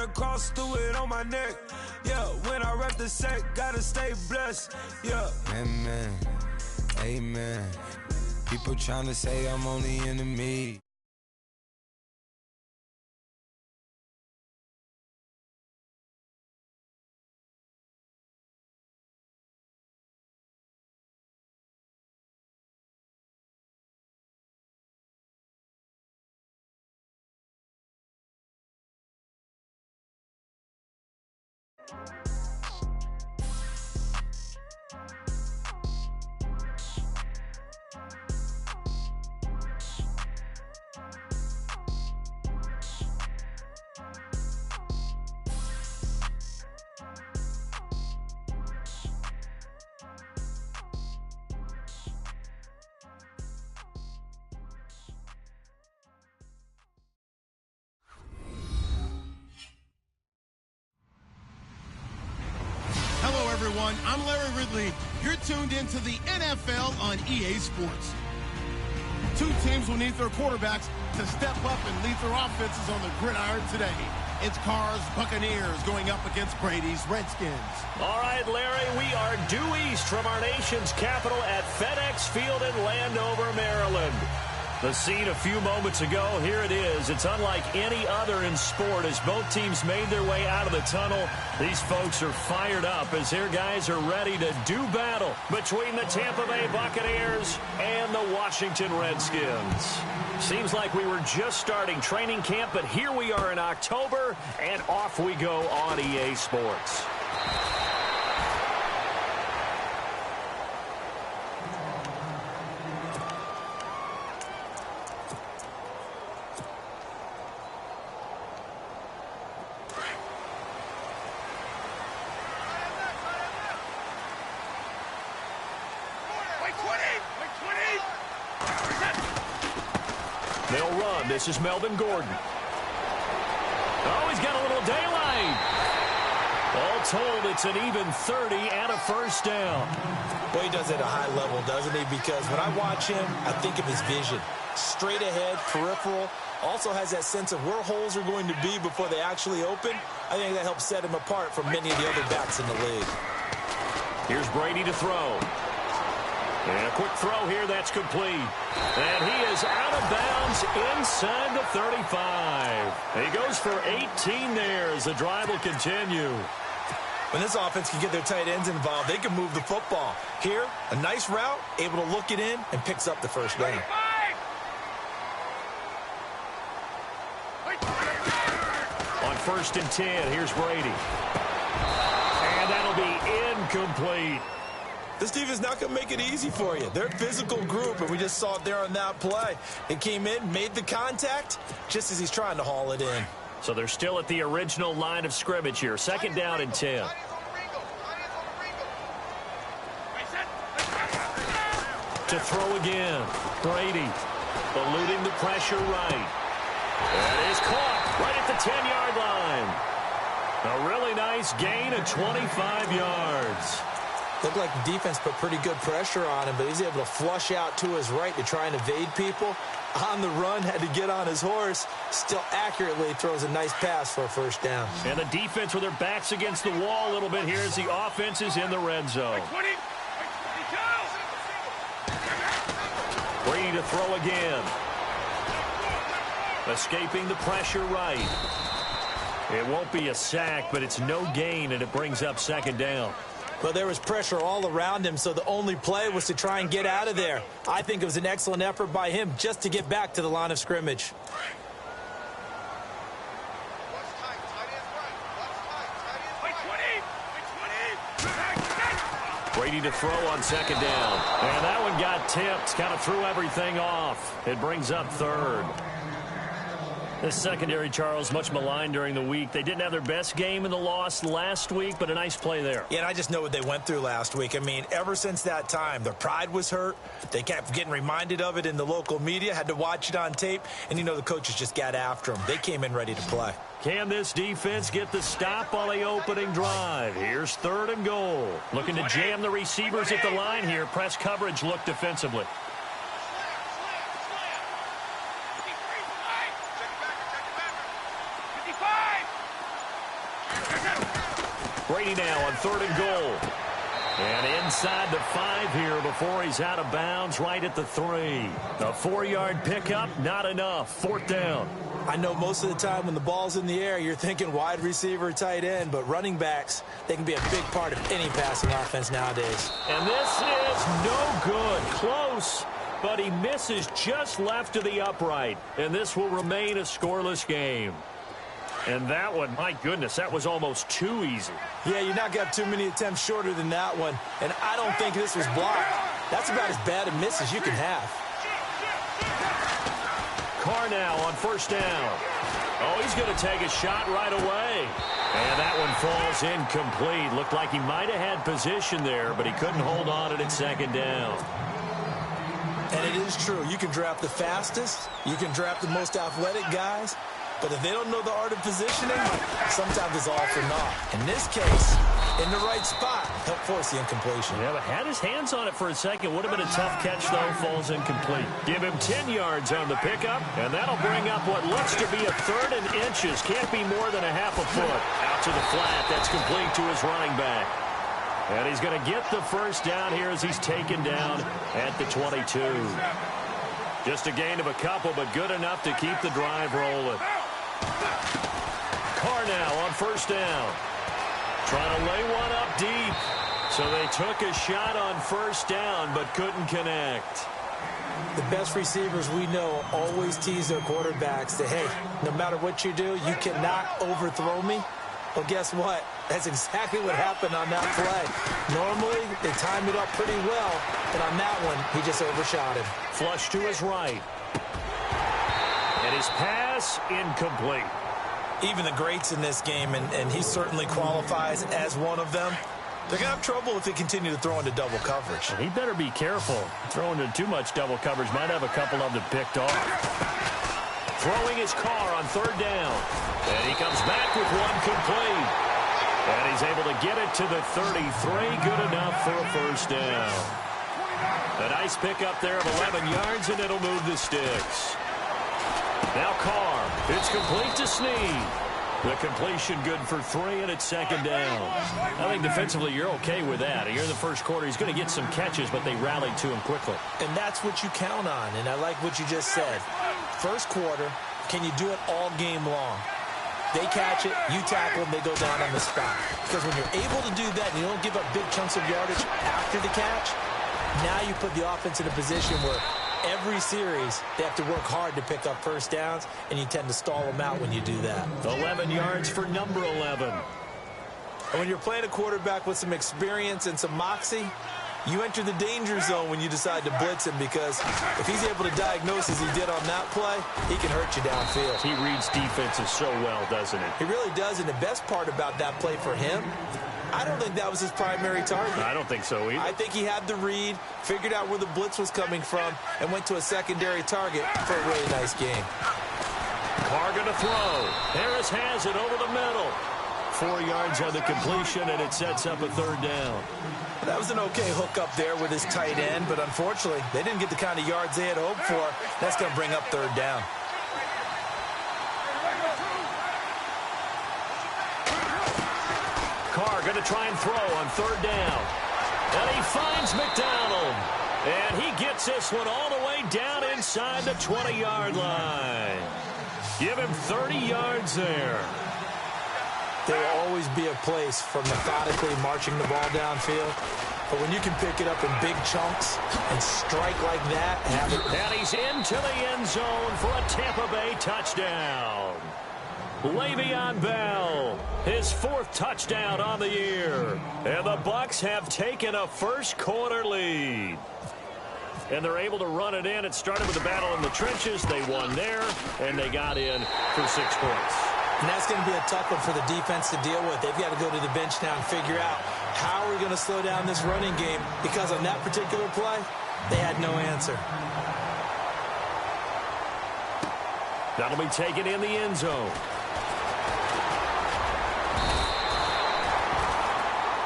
the cross, do it on my neck. Yeah, when I rep the set, gotta stay blessed. Yeah. Amen. Amen. People trying to say I'm on the enemy. Everyone, I'm Larry Ridley. You're tuned into the NFL on EA Sports. Two teams will need their quarterbacks to step up and lead their offenses on the gridiron today. It's Carr's Buccaneers going up against Brady's Redskins. All right, Larry, we are due east from our nation's capital at FedEx Field in Landover, Maryland. The scene a few moments ago, here it is. It's unlike any other in sport as both teams made their way out of the tunnel. These folks are fired up as their guys are ready to do battle between the Tampa Bay Buccaneers and the Washington Redskins. Seems like we were just starting training camp, but here we are in October, and off we go on EA Sports. They'll run. This is Melvin Gordon. Oh, he's got a little daylight. All told, it's an even 30 and a first down. Well, he does it at a high level, doesn't he? Because when I watch him, I think of his vision. Straight ahead, peripheral. Also has that sense of where holes are going to be before they actually open. I think that helps set him apart from many of the other backs in the league. Here's Brady to throw. And a quick throw here, that's complete. And he is out of bounds inside the 35. He goes for 18 there as the drive will continue. When this offense can get their tight ends involved, they can move the football. Here, a nice route, able to look it in, and picks up the first down. On 1st and 10, here's Brady. And that'll be incomplete. This defense is not going to make it easy for you. They're a physical group, and we just saw it there on that play. It came in, made the contact, just as he's trying to haul it in. So they're still at the original line of scrimmage here. 2nd down and 10. To throw again. Brady eluding the pressure right. That is caught right at the 10-yard line. A really nice gain of 25 yards. Looked like the defense put pretty good pressure on him, but he's able to flush out to his right to try and evade people. On the run, had to get on his horse. Still accurately throws a nice pass for a first down. And the defense with their backs against the wall a little bit here as the offense is in the red zone. Brady to throw again. Escaping the pressure right. It won't be a sack, but it's no gain, and it brings up 2nd down. Well, there was pressure all around him, so the only play was to try and get out of there. I think it was an excellent effort by him just to get back to the line of scrimmage. Brady to throw on 2nd down. And that one got tipped, kind of threw everything off. It brings up 3rd. This secondary, Charles, much maligned during the week. They didn't have their best game in the loss last week, but a nice play there. Yeah, and I just know what they went through last week. I mean, ever since that time, their pride was hurt. They kept getting reminded of it in the local media, had to watch it on tape, and you know the coaches just got after them. They came in ready to play. Can this defense get the stop on the opening drive? Here's 3rd and goal. Looking to jam the receivers at the line here. Press coverage look defensively. Brady now on 3rd and goal. And inside the 5 here before he's out of bounds right at the 3. A 4-yard pickup, not enough. 4th down. I know most of the time when the ball's in the air, you're thinking wide receiver, tight end, but running backs, they can be a big part of any passing offense nowadays. And this is no good. Close, but he misses just left of the upright. And this will remain a scoreless game. And that one, my goodness, that was almost too easy. Yeah, you not got too many attempts shorter than that one. And I don't think this was blocked. That's about as bad a miss as you can have. Carr now on 1st down. Oh, he's going to take a shot right away. And that one falls incomplete. Looked like he might have had position there, but he couldn't hold on at 2nd down. And it is true. You can draft the fastest. You can draft the most athletic guys. But if they don't know the art of positioning, sometimes it's all for naught. In this case, in the right spot, help force the incompletion. Yeah, but had his hands on it for a second. Would have been a tough catch, though. Falls incomplete. Give him 10 yards on the pickup, and that'll bring up what looks to be a 3rd and inches. Can't be more than a half a foot. Out to the flat. That's complete to his running back. And he's going to get the 1st down here as he's taken down at the 22. Just a gain of a couple, but good enough to keep the drive rolling. Carr now on 1st down. Trying to lay one up deep. So they took a shot on 1st down, but couldn't connect. The best receivers we know always tease their quarterbacks that, hey, no matter what you do, you cannot overthrow me. Well, guess what? That's exactly what happened on that play. Normally, they timed it up pretty well, but on that one, he just overshot him. Flush to his right. And his pass incomplete. Even the greats in this game, and he certainly qualifies as one of them, they're going to have trouble if they continue to throw into double coverage. He better be careful. Throwing into too much double coverage might have a couple of them picked off. Throwing his Carr on 3rd down. And he comes back with one complete. And he's able to get it to the 33. Good enough for a 1st down. A nice pickup there of 11 yards, and it'll move the sticks. Now Carr. It's complete to Snead. The completion good for 3, and it's 2nd down. I think defensively you're okay with that. Here in the 1st quarter, he's going to get some catches, but they rallied to him quickly. And that's what you count on, and I like what you just said. 1st quarter, can you do it all game long? They catch it, you tackle them, they go down on the spot. Because when you're able to do that and you don't give up big chunks of yardage after the catch, now you put the offense in a position where every series they have to work hard to pick up 1st downs, and you tend to stall them out when you do that. 11 yards for number 11. And when you're playing a quarterback with some experience and some moxie, you enter the danger zone when you decide to blitz him, because if he's able to diagnose as he did on that play, he can hurt you downfield. He reads defenses so well, doesn't he? He really does, and the best part about that play for him, I don't think that was his primary target. I don't think so either. I think he had the read, figured out where the blitz was coming from, and went to a secondary target for a really nice game. Carr going to throw. Harris has it over the middle. 4 yards on the completion, and it sets up a 3rd down. That was an okay hook up there with his tight end, but unfortunately, they didn't get the kind of yards they had hoped for. That's going to bring up 3rd down. Carr going to try and throw on 3rd down. And he finds McDonald. And he gets this one all the way down inside the 20-yard line. Give him 30 yards there. There will always be a place for methodically marching the ball downfield. But when you can pick it up in big chunks and strike like that, have it. And he's into the end zone for a Tampa Bay touchdown. Le'Veon Bell, his 4th touchdown on the year. And the Bucs have taken a 1st quarter lead. And they're able to run it in. It started with a battle in the trenches. They won there, and they got in for 6 points. And that's going to be a tough one for the defense to deal with. They've got to go to the bench now and figure out how are we going to slow down this running game, because on that particular play, they had no answer. That'll be taken in the end zone.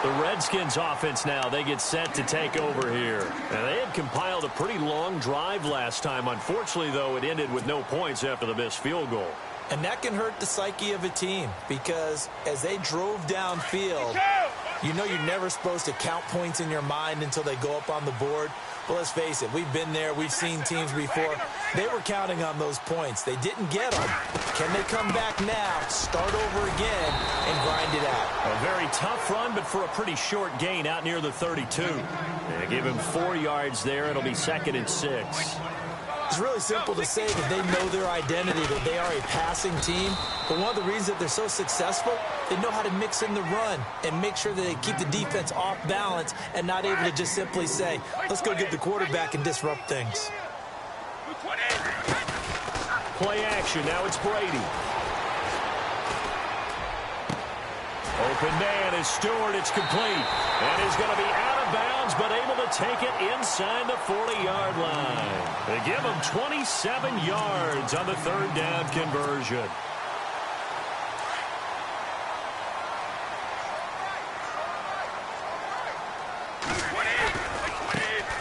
The Redskins offense now, they get set to take over here. And they had compiled a pretty long drive last time. Unfortunately, though, it ended with no points after the missed field goal. And that can hurt the psyche of a team because as they drove downfield, you know you're never supposed to count points in your mind until they go up on the board. Well, let's face it, we've been there. We've seen teams before. They were counting on those points. They didn't get them. Can they come back now, start over again, and grind it out? A very tough run, but for a pretty short gain out near the 32. They give him 4 yards there. It'll be 2nd and 6. It's really simple to say that they know their identity, that they are a passing team. But one of the reasons that they're so successful, they know how to mix in the run and make sure that they keep the defense off balance and not able to just simply say, let's go get the quarterback and disrupt things. Play action. Now it's Brady. Open man is Stewart. It's complete. And he's going to be out of bounds, but able to take it inside the 40-yard line. They give him 27 yards on the 3rd down conversion.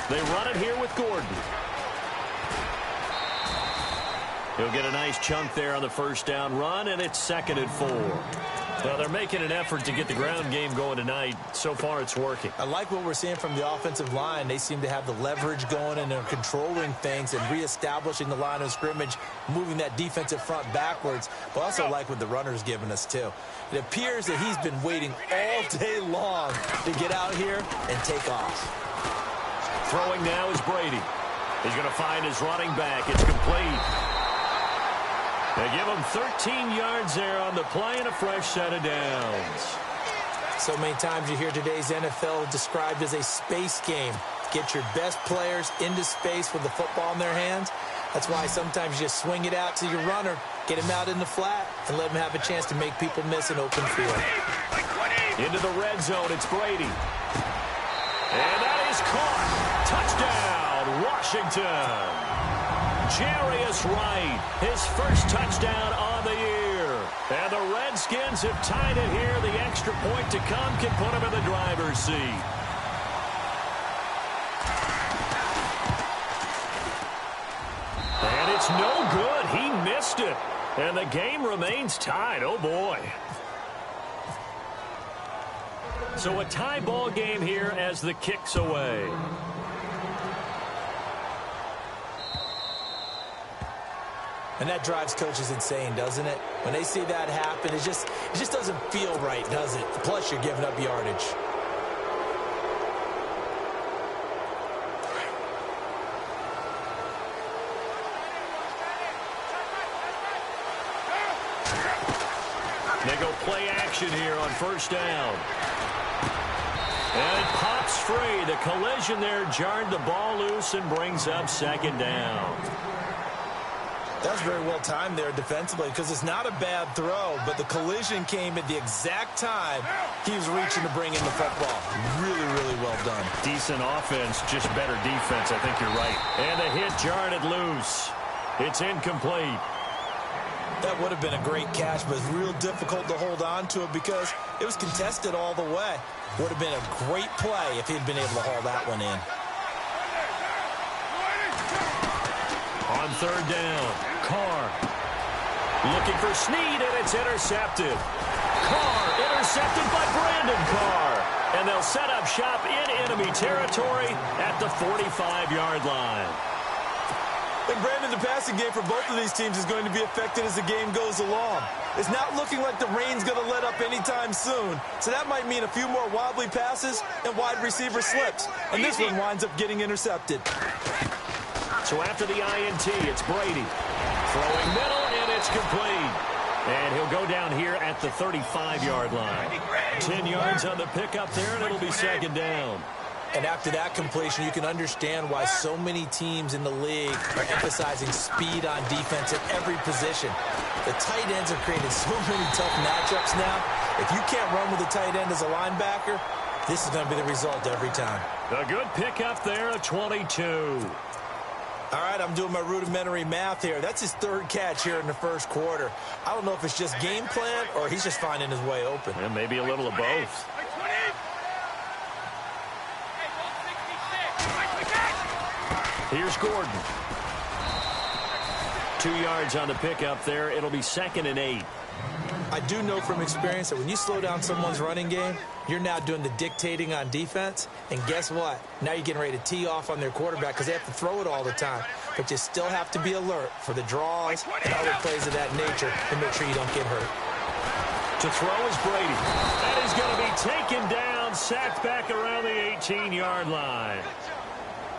They run it here with Gordon. He'll get a nice chunk there on the 1st down run, and it's 2nd and 4. Well, they're making an effort to get the ground game going tonight. So far, it's working. I like what we're seeing from the offensive line. They seem to have the leverage going, and they're controlling things and reestablishing the line of scrimmage, moving that defensive front backwards. But I also like what the runner's giving us, too. It appears that he's been waiting all day long to get out here and take off. Throwing now is Brady. He's going to find his running back. It's complete. They give him 13 yards there on the play and a fresh set of downs. So many times you hear today's NFL described as a space game. Get your best players into space with the football in their hands. That's why sometimes you just swing it out to your runner, get him out in the flat, and let him have a chance to make people miss an open field. Into the red zone, it's Brady. And that is caught. Touchdown, Washington. Jarius Wright, his first touchdown on the year. And the Redskins have tied it here. The extra point to come can put him in the driver's seat. And it's no good. He missed it. And the game remains tied. Oh, boy. So a tie ball game here as the kick's away. And that drives coaches insane, doesn't it? When they see that happen, it just doesn't feel right, does it? Plus, you're giving up yardage. They go play action here on 1st down. And it pops free. The collision there jarred the ball loose and brings up 2nd down. That was very well timed there defensively because it's not a bad throw, but the collision came at the exact time he was reaching to bring in the football. Really, really well done. Decent offense, just better defense. I think you're right. And the hit jarred it loose. It's incomplete. That would have been a great catch, but it's real difficult to hold on to it because it was contested all the way. Would have been a great play if he'd been able to haul that one in. On 3rd down, Carr looking for Snead, and it's intercepted. Carr intercepted by Brandon Carr. And they'll set up shop in enemy territory at the 45-yard line. And Brandon, the passing game for both of these teams is going to be affected as the game goes along. It's not looking like the rain's going to let up anytime soon. So that might mean a few more wobbly passes and wide receiver slips. And this one winds up getting intercepted. So after the INT, it's Brady. Throwing middle, and it's complete. And he'll go down here at the 35-yard line. 10 yards on the pickup there, and it'll be 2nd down. And after that completion, you can understand why so many teams in the league are emphasizing speed on defense at every position. The tight ends have created so many tough matchups now. If you can't run with a tight end as a linebacker, this is going to be the result every time. A good pickup there, a 22. All right, I'm doing my rudimentary math here. That's his 3rd catch here in the 1st quarter. I don't know if it's just game plan or he's just finding his way open. And maybe a little of both. Here's Gordon. 2 yards on the pickup there. It'll be 2nd and 8. I do know from experience that when you slow down someone's running game, you're now doing the dictating on defense. And guess what? Now you're getting ready to tee off on their quarterback because they have to throw it all the time. But you still have to be alert for the draws and other plays of that nature to make sure you don't get hurt. To throw is Brady. That is going to be taken down, sacked back around the 18-yard line.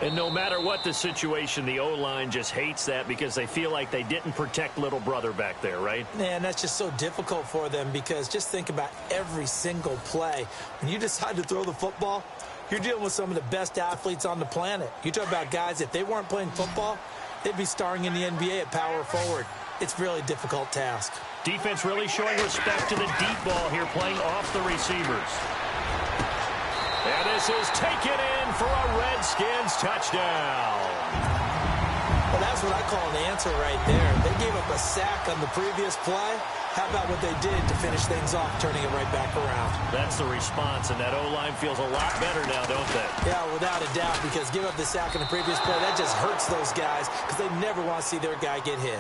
And no matter what the situation, the O-line just hates that because they feel like they didn't protect little brother back there, right? Man, that's just so difficult for them because just think about every single play. When you decide to throw the football, you're dealing with some of the best athletes on the planet. You talk about guys, if they weren't playing football, they'd be starring in the NBA at power forward. It's a really difficult task. Defense really showing respect to the deep ball here, playing off the receivers. And this is taken in for a Redskins touchdown. Well, that's what I call an answer right there. They gave up a sack on the previous play. How about what they did to finish things off, turning it right back around? That's the response, and that O-line feels a lot better now, don't they? Yeah, without a doubt, because give up the sack on the previous play, that just hurts those guys because they never want to see their guy get hit.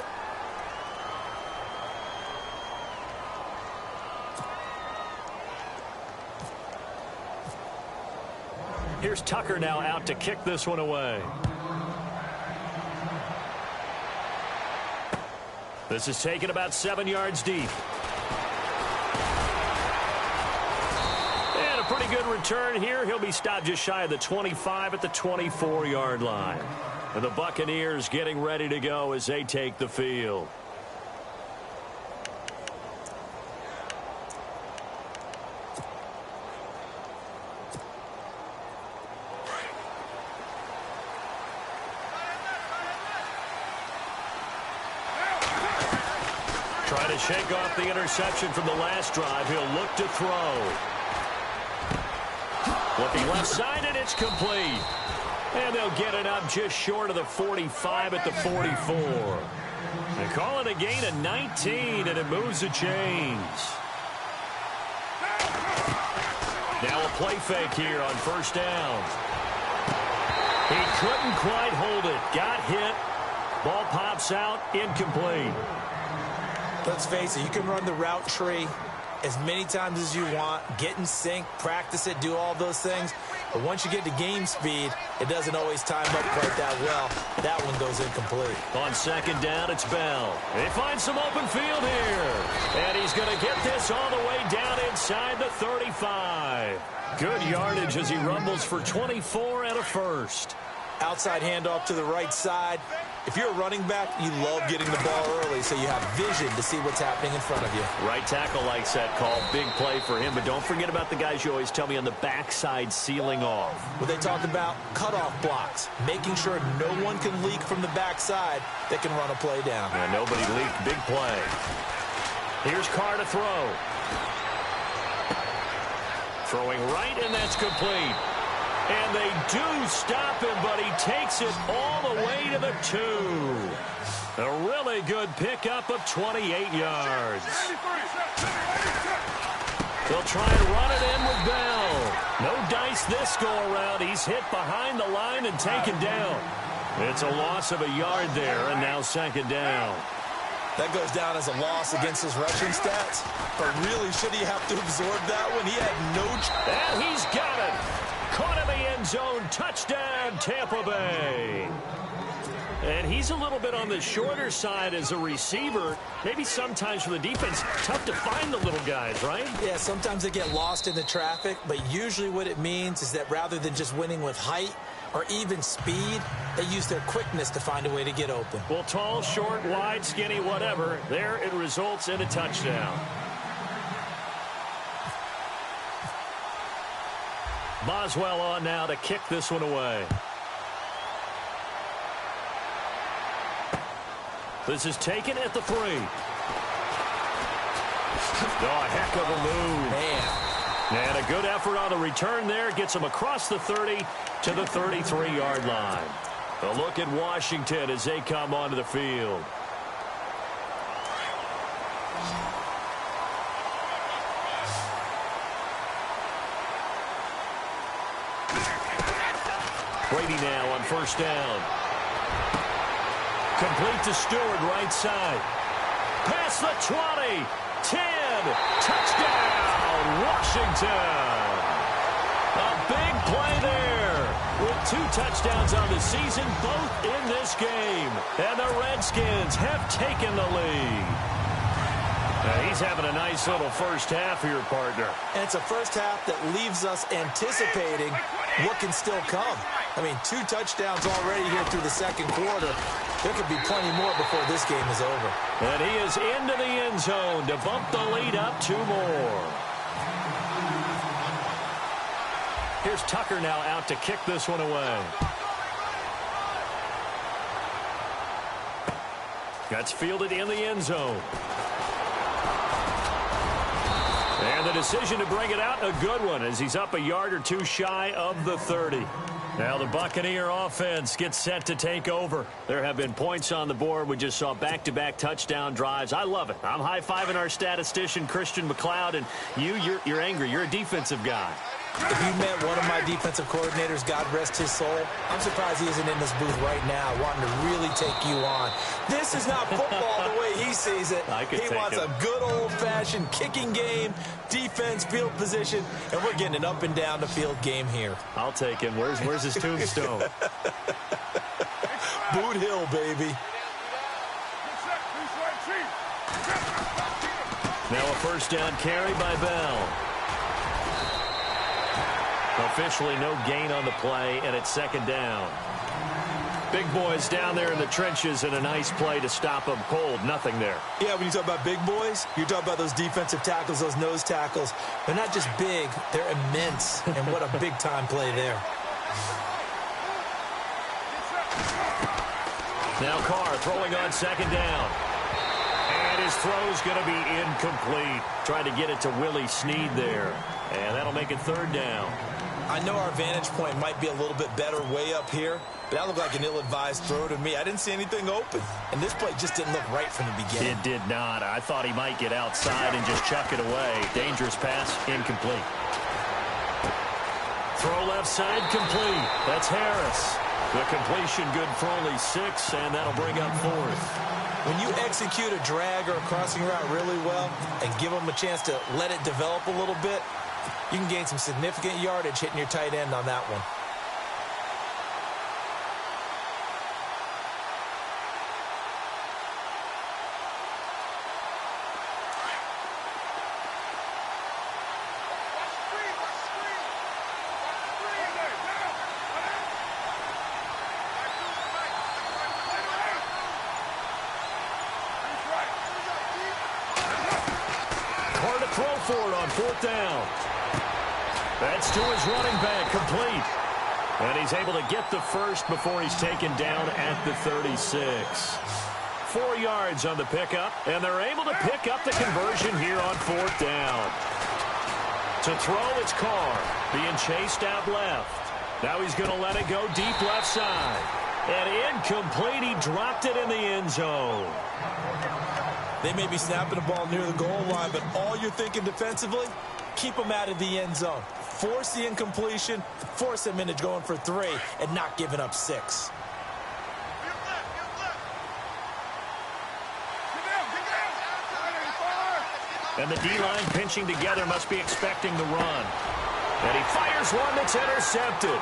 Here's Tucker now out to kick this one away. This is taken about 7 yards deep. And a pretty good return here. He'll be stopped just shy of the 25 at the 24-yard line. And the Buccaneers getting ready to go as they take the field. Trying to shake off the interception from the last drive. He'll look to throw. Looking left side, and it's complete. And they'll get it up just short of the 45 at the 44. They call it a gain of 19, and it moves the chains. Now a play fake here on first down. He couldn't quite hold it. Got hit. Ball pops out, incomplete. Let's face it, you can run the route tree as many times as you want, get in sync, practice it, do all those things. But once you get to game speed, it doesn't always time up quite that well. That one goes incomplete. On second down, it's Bell. They find some open field here. And he's going to get this all the way down inside the 35. Good yardage as he rumbles for 24 and a first. Outside handoff to the right side. If you're a running back, you love getting the ball early so you have vision to see what's happening in front of you. Right tackle likes that call. Big play for him. But don't forget about the guys you always tell me on the backside sealing off. Well, they talk about cutoff blocks, making sure no one can leak from the backside that can run a play down. Yeah, nobody leaked. Big play. Here's Carr to throw. Throwing right, and that's complete. And they do stop him, but he takes it all the way to the 2. A really good pickup of 28 yards. They'll try and run it in with Bell. No dice this go-around. He's hit behind the line and taken down. It's a loss of a yard there, and now second down. That goes down as a loss against his rushing stats. But really, should he have to absorb that one? He had no... And he's got it. Caught in the end zone. Touchdown, Tampa Bay. And he's a little bit on the shorter side as a receiver. Maybe sometimes for the defense, tough to find the little guys, right? Yeah, sometimes they get lost in the traffic, but usually what it means is that rather than just winning with height or even speed, they use their quickness to find a way to get open. Well, tall, short, wide, skinny, whatever, there it results in a touchdown. Boswell on now to kick this one away. This is taken at the 3. Oh, a heck of a move. Man. And a good effort on the return there. Gets him across the 30 to the 33-yard line. A look at Washington as they come onto the field. Brady now on first down. Complete to Stewart, right side. Past the 20. 10. Touchdown, Washington. A big play there. With 2 touchdowns on the season, both in this game. And the Redskins have taken the lead. He's having a nice little first half here, partner. And it's a first half that leaves us anticipating what can still come. I mean, 2 touchdowns already here through the second quarter. There could be plenty more before this game is over. And he is into the end zone to bump the lead up 2 more. Here's Tucker now out to kick this one away. That's fielded in the end zone. And the decision to bring it out, a good one, as he's up a yard or 2 shy of the 30. Now the Buccaneer offense gets set to take over. There have been points on the board. We just saw back-to-back touchdown drives. I love it. I'm high-fiving our statistician, Christian McLeod, and you're angry. You're a defensive guy. If you met one of my defensive coordinators, God rest his soul, I'm surprised he isn't in this booth right now wanting to really take you on. This is not football the way he sees it. He wants a good old-fashioned kicking game, defense, field position, and we're getting an up-and-down-the-field game here. I'll take him. Where's his tombstone? Boot Hill, baby. Now a first down carry by Bell. Officially no gain on the play, and it's second down. Big boys down there in the trenches, and a nice play to stop them cold. Nothing there. Yeah, when you talk about big boys, you talk about those defensive tackles, those nose tackles. They're not just big, they're immense, and what a big-time play there. Now Carr throwing on second down. And his throw's going to be incomplete. Trying to get it to Willie Snead there. And that'll make it third down. I know our vantage point might be a little bit better way up here, but that looked like an ill-advised throw to me. I didn't see anything open, and this play just didn't look right from the beginning. It did not. I thought he might get outside and just chuck it away. Dangerous pass, incomplete. Throw left side, complete. That's Harris. The completion good for only 6, and that'll bring up fourth. When you execute a drag or a crossing route really well and give them a chance to let it develop a little bit, you can gain some significant yardage hitting your tight end on that one. Hard to throw for it on fourth down. That's to his running back, complete. And he's able to get the first before he's taken down at the 36. 4 yards on the pickup, and they're able to pick up the conversion here on fourth down. To throw, it's Carr, being chased out left. Now he's going to let it go deep left side. And incomplete, he dropped it in the end zone. They may be snapping the ball near the goal line, but all you're thinking defensively, keep them out of the end zone. Force the incompletion, force them into going for 3, and not giving up 6. And the D-line pinching together must be expecting the run. And he fires one that's intercepted.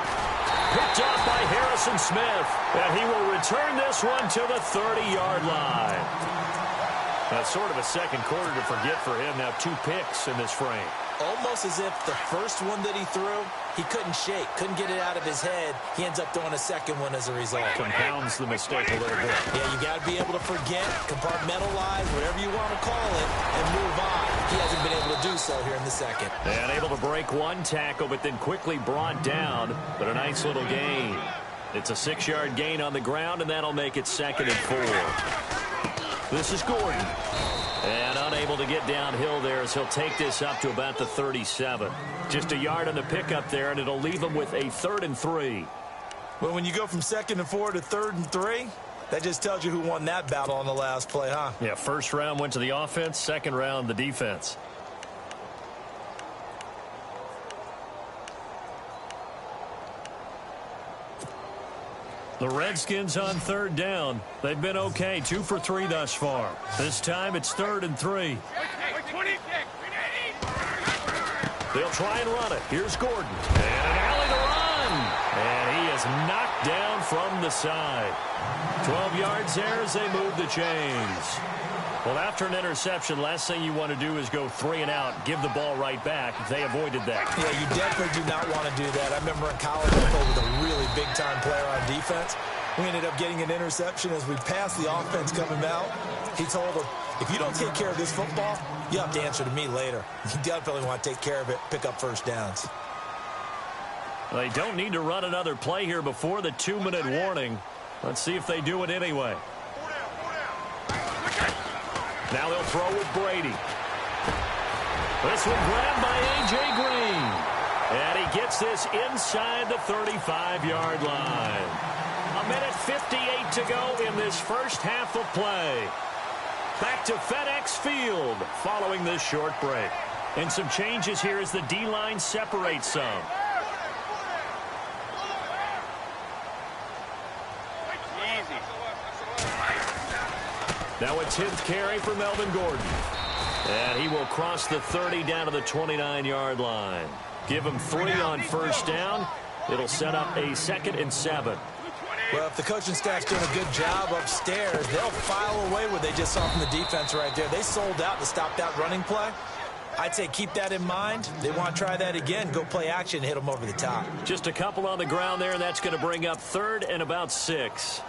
Picked off by Harrison Smith. And he will return this one to the 30-yard line. That's sort of a second quarter to forget for him. Now 2 picks in this frame. Almost as if the first one that he threw, he couldn't shake, couldn't get it out of his head. He ends up throwing a second one as a result. Compounds the mistake a little bit. Yeah, you got to be able to forget, compartmentalize, whatever you want to call it, and move on. He hasn't been able to do so here in the second. And able to break one tackle, but then quickly brought down. But a nice little gain. It's a 6-yard gain on the ground, and that'll make it second and 4. This is Gordon. And unable to get downhill there as he'll take this up to about the 37. Just a yard on the pickup there, and it'll leave him with a 3rd and 3. Well, when you go from 2nd and 4 to 3rd and 3, that just tells you who won that battle on the last play, huh? Yeah, first round went to the offense, second round the defense. The Redskins on third down. They've been okay, 2 for 3 thus far. This time it's 3rd and 3. They'll try and run it. Here's Gordon. And an alley to run. And he is knocked down from the side. 12 yards there as they move the chains. Well, after an interception, last thing you want to do is go 3 and out, give the ball right back. They avoided that. Yeah, you definitely do not want to do that. I remember in college I played with a really big-time player on defense. We ended up getting an interception as we passed the offense coming out. He told him, if you don't take care of this football, you have to answer to me later. You definitely want to take care of it, pick up first downs. They don't need to run another play here before the 2-minute warning. Let's see if they do it anyway. Now they'll throw with Brady. This one grabbed by A.J. Green. And he gets this inside the 35-yard line. 1:58 to go in this first half of play. Back to FedEx Field following this short break. And some changes here as the D-line separates some. Now a 10th carry for Melvin Gordon. And he will cross the 30 down to the 29-yard line. Give him 3 on first down. It'll set up a 2nd and 7. Well, if the coaching staff's doing a good job upstairs, they'll file away what they just saw from the defense right there. They sold out to stop that running play. I'd say keep that in mind. They want to try that again. Go play action and hit them over the top. Just a couple on the ground there, and that's going to bring up 3rd and about 6.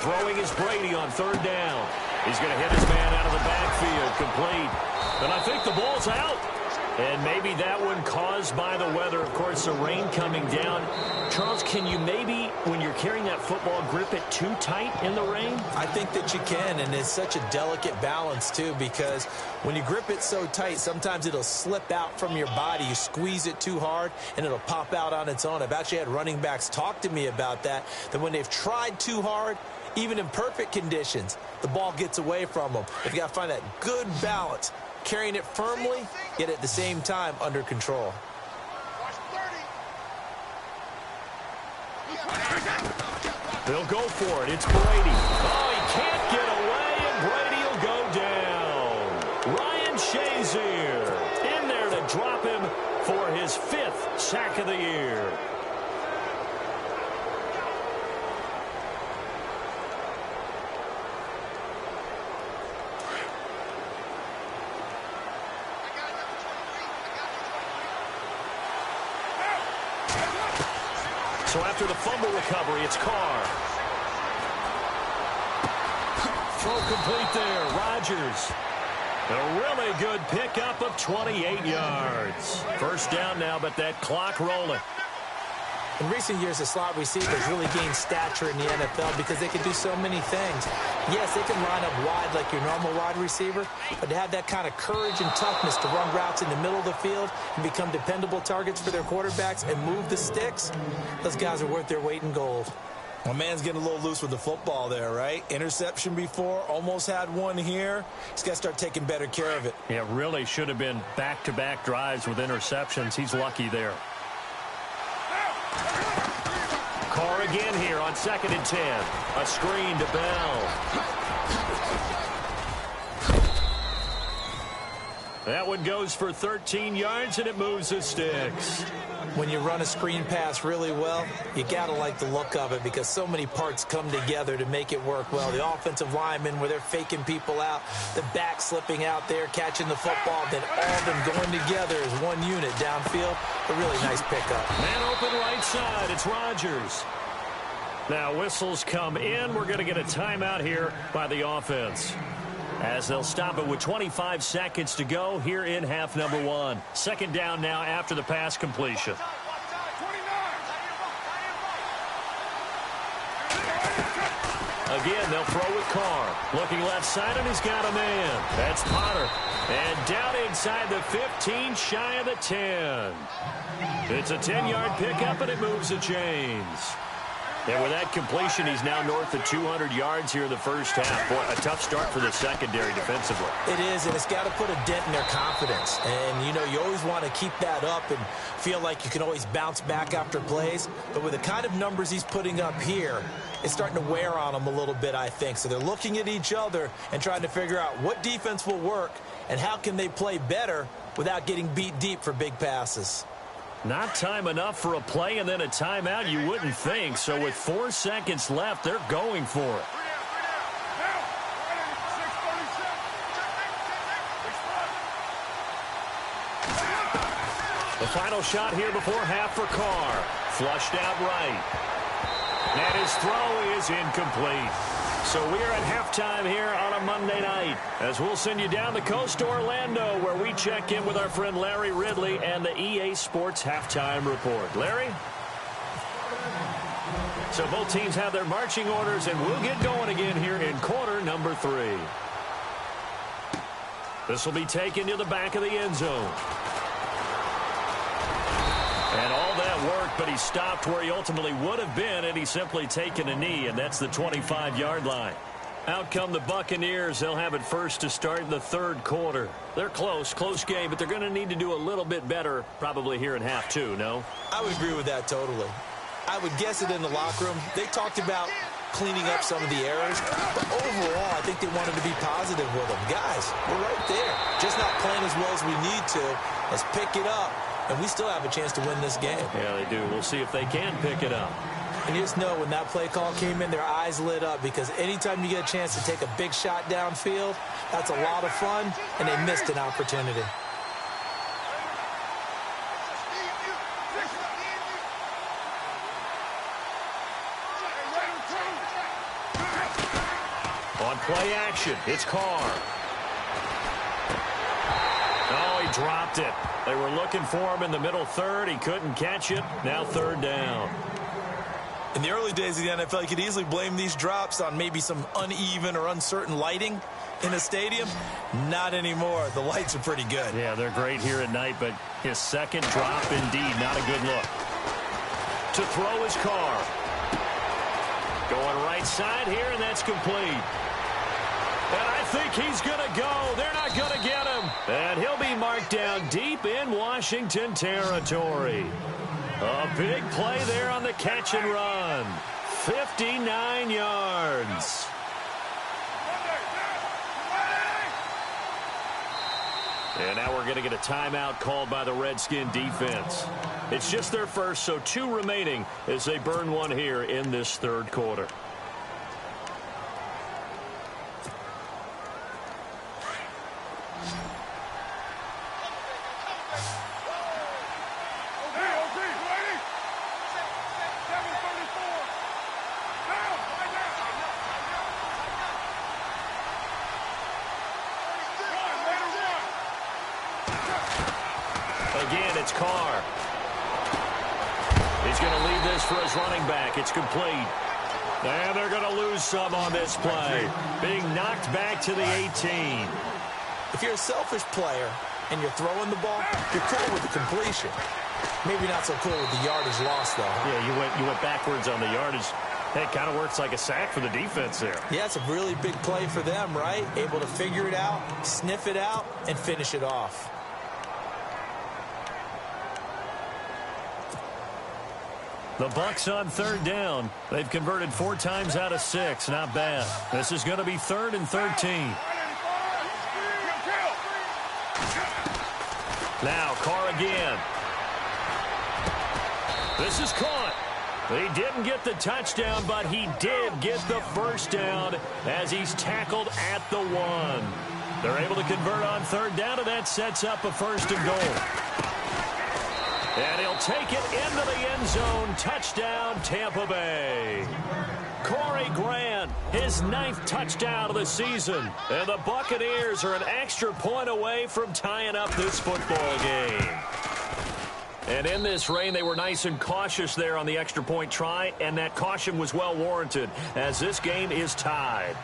Throwing is Brady on 3rd down. He's going to hit his man out of the backfield, complete. And I think the ball's out. And maybe that one caused by the weather. Of course, the rain coming down. Charles, can you maybe, when you're carrying that football, grip it too tight in the rain? I think that you can, and it's such a delicate balance, too, because when you grip it so tight, sometimes it'll slip out from your body. You squeeze it too hard, and it'll pop out on its own. I've actually had running backs talk to me about that when they've tried too hard, even in perfect conditions, the ball gets away from them. You've got to find that good balance, carrying it firmly, yet at the same time under control. They'll go for it. It's Brady. Oh, he can't get away, and Brady will go down. Ryan Shazier in there to drop him for his 5th sack of the year. So after the fumble recovery, it's Carr. Throw complete there. Rodgers. A really good pickup of 28 yards. First down now, but that clock rolling. In recent years, the slot receivers really gained stature in the NFL because they can do so many things. Yes, they can line up wide like your normal wide receiver, but to have that kind of courage and toughness to run routes in the middle of the field and become dependable targets for their quarterbacks and move the sticks, those guys are worth their weight in gold. My man's getting a little loose with the football there, right? Interception before, almost had one here. He's got to start taking better care of it. Yeah, really should have been back-to-back drives with interceptions. He's lucky there. Carr again here on 2nd and 10. A screen to Bell. That one goes for 13 yards, and it moves the sticks. When you run a screen pass really well, you got to like the look of it because so many parts come together to make it work well. The offensive linemen, where they're faking people out, the back slipping out there, catching the football, then all of them going together as one unit downfield. A really nice pickup. Man open right side. It's Rodgers. Now whistles come in. We're going to get a timeout here by the offense, as they'll stop it with 25 seconds to go here in half number 1. 2nd down now after the pass completion. Again, they'll throw with Carr. Looking left side, and he's got a man. That's Potter. And down inside the 15, shy of the 10. It's a 10-yard pickup, and it moves the chains. And with that completion, he's now north of 200 yards here in the first half. Boy, a tough start for the secondary defensively. It is, and it's got to put a dent in their confidence. And, you know, you always want to keep that up and feel like you can always bounce back after plays. But with the kind of numbers he's putting up here, it's starting to wear on them a little bit, I think. So they're looking at each other and trying to figure out what defense will work and how can they play better without getting beat deep for big passes. Not time enough for a play and then a timeout, you wouldn't think. So with 4 seconds left, they're going for it. The final shot here before half for Carr. Flushed out right. And his throw is incomplete. So we are at halftime here on a Monday night as we'll send you down the coast to Orlando where we check in with our friend Larry Ridley and the EA Sports Halftime Report. Larry? So both teams have their marching orders and we'll get going again here in quarter number 3. This will be taken to the back of the end zone. And all that worked, but he stopped where he ultimately would have been had he simply taken a knee, and that's the 25-yard line. Out come the Buccaneers. They'll have it first to start the third quarter. They're close game, but they're going to need to do a little bit better probably here in half 2, no? I would agree with that totally. I would guess it in the locker room. They talked about cleaning up some of the errors, but overall, I think they wanted to be positive with them. Guys, we're right there. Just not playing as well as we need to. Let's pick it up. And we still have a chance to win this game. Yeah, they do. We'll see if they can pick it up. And you just know when that play call came in, their eyes lit up because anytime you get a chance to take a big shot downfield, that's a lot of fun, and they missed an opportunity. On play action, it's Carr. Oh, he dropped it. They were looking for him in the middle third. He couldn't catch it. Now third down. In the early days of the NFL, you could easily blame these drops on maybe some uneven or uncertain lighting in a stadium. Not anymore. The lights are pretty good. Yeah, they're great here at night, but his second drop, indeed, not a good look. To throw his Carr. Going right side here, and that's complete. And I think he's going to go. They're not going to get him. And he'll be marked down deep in Washington territory. A big play there on the catch and run. 59 yards. And now we're going to get a timeout called by the Redskin defense. It's just their first, so 2 remaining as they burn one here in this third quarter. Again, it's Carr. He's going to leave this for his running back. It's complete. And they're going to lose some on this play. Being knocked back to the 18. If you're a selfish player and you're throwing the ball, you're cool with the completion. Maybe not so cool with the yardage loss, though. Yeah, you went backwards on the yardage. It kind of works like a sack for the defense there. Yeah, it's a really big play for them, right? Able to figure it out, sniff it out, and finish it off. The Bucs on third down. They've converted 4 times out of 6. Not bad. This is going to be 3rd and 13. Now Carr again. This is caught. He didn't get the touchdown, but he did get the first down as he's tackled at the 1. They're able to convert on third down, and that sets up a 1st and goal. And he'll take it into the end zone. Touchdown, Tampa Bay. Corey Grant, his 9th touchdown of the season. And the Buccaneers are an extra point away from tying up this football game. And in this rain, they were nice and cautious there on the extra point try, and that caution was well warranted as this game is tied.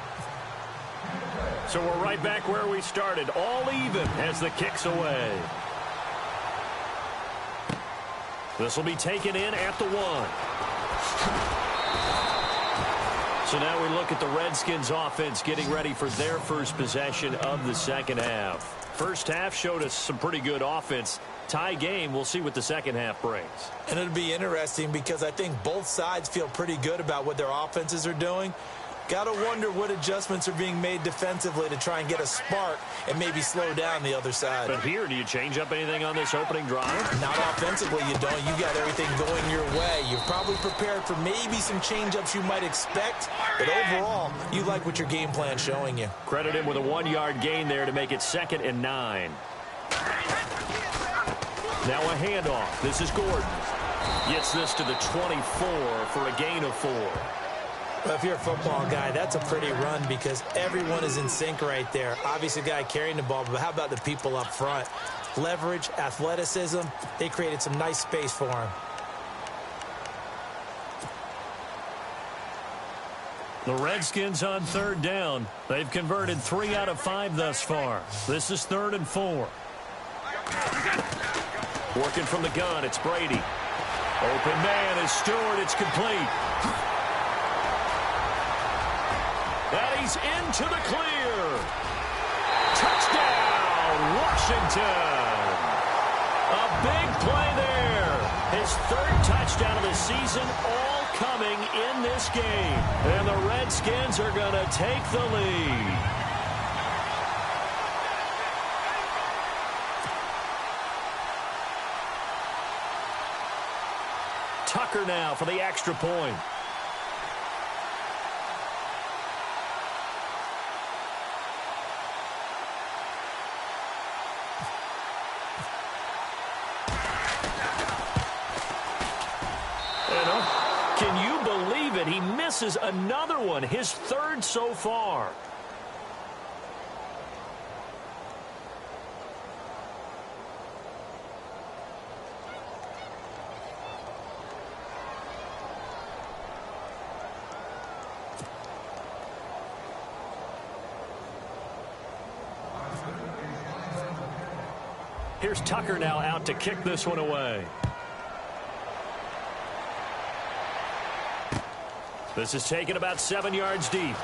So we're right back where we started, all even as the kick's away. This will be taken in at the 1. So now we look at the Redskins offense getting ready for their first possession of the second half. First half showed us some pretty good offense. Tie game, we'll see what the second half brings. And it'll be interesting because I think both sides feel pretty good about what their offenses are doing. Got to wonder what adjustments are being made defensively to try and get a spark and maybe slow down the other side. But here, do you change up anything on this opening drive? Not offensively, you don't. You got everything going your way. You're probably prepared for maybe some change-ups you might expect, but overall, you like what your game plan's showing you. Credit him with a 1-yard gain there to make it 2nd and 9. Now a handoff. This is Gordon. Gets this to the 24 for a gain of 4. Well, if you're a football guy, that's a pretty run because everyone is in sync right there. Obviously, the guy carrying the ball, but how about the people up front? Leverage, athleticism, they created some nice space for him. The Redskins on 3rd down. They've converted 3 out of 5 thus far. This is 3rd and 4. Working from the gun, it's Brady. Open man is Stewart. It's complete. And he's into the clear. Touchdown, Washington. A big play there. His 3rd touchdown of the season, all coming in this game. And the Redskins are going to take the lead. Tucker now for the extra point. Can you believe it? He misses another one, his 3rd so far. Here's Tucker now out to kick this one away. This is taken about 7 yards deep.